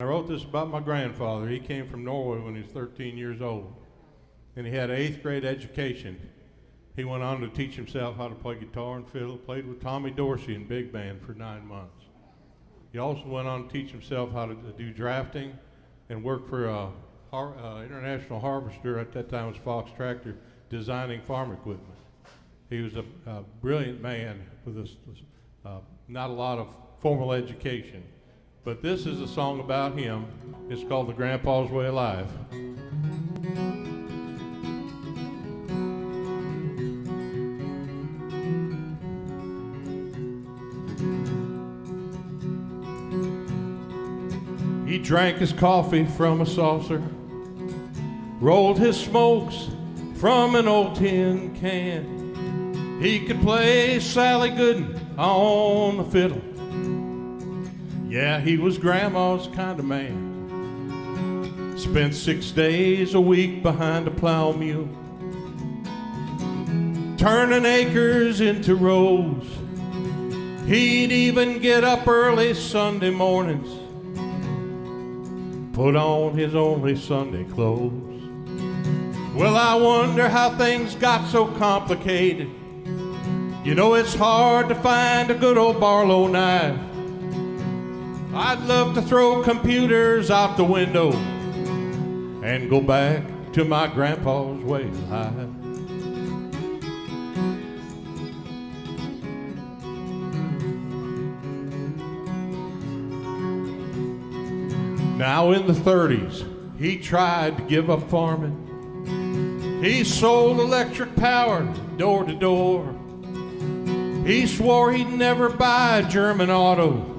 I wrote this about my grandfather. He came from Norway when he was 13 years old, and he had an 8th grade education. He went on to teach himself how to play guitar and fiddle, played with Tommy Dorsey in big band for 9 months. He also went on to teach himself how to do drafting and work for International Harvester, at that time was Fox Tractor, designing farm equipment. He was a brilliant man with not a lot of formal education. But this is a song about him. It's called The Grandpa's Way of Life. He drank his coffee from a saucer, rolled his smokes from an old tin can. He could play Sally Gooden on the fiddle. Yeah, he was Grandma's kind of man. Spent 6 days a week behind a plow mule, turning acres into rows. He'd even get up early Sunday mornings, put on his only Sunday clothes. Well, I wonder how things got so complicated. You know, it's hard to find a good old Barlow knife. I'd love to throw computers out the window and go back to my grandpa's way of life. Now in the 30s, he tried to give up farming. He sold electric power door to door. He swore he'd never buy a German auto.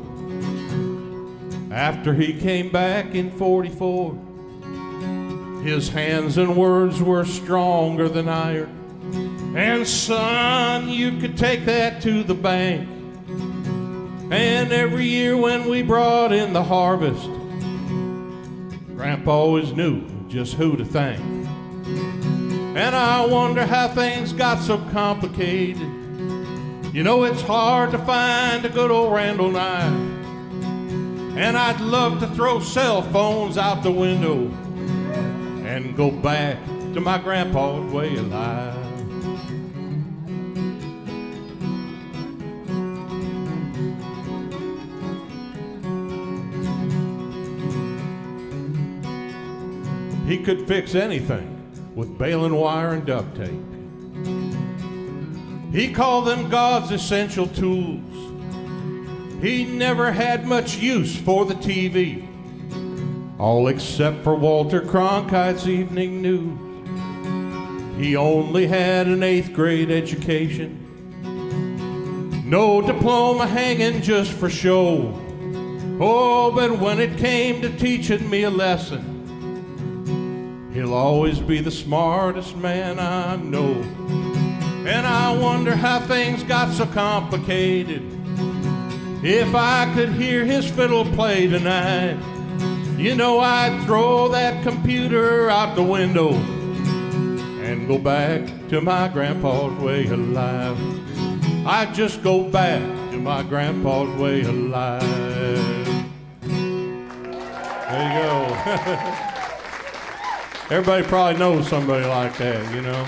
After he came back in 44, his hands and words were stronger than iron. And son, you could take that to the bank. And every year when we brought in the harvest, Grandpa always knew just who to thank. And I wonder how things got so complicated. You know, it's hard to find a good old Randall knife. And I'd love to throw cell phones out the window and go back to my grandpa's way of life. He could fix anything with baling wire and duct tape. He called them God's essential tools. He never had much use for the TV, all except for Walter Cronkite's Evening News. He only had an 8th grade education, no diploma hanging just for show. Oh, but when it came to teaching me a lesson, he'll always be the smartest man I know. And I wonder how things got so complicated. If I could hear his fiddle play tonight, you know, I'd throw that computer out the window and go back to my grandpa's way of life. I'd just go back to my grandpa's way of life. There you go. Everybody probably knows somebody like that, you know.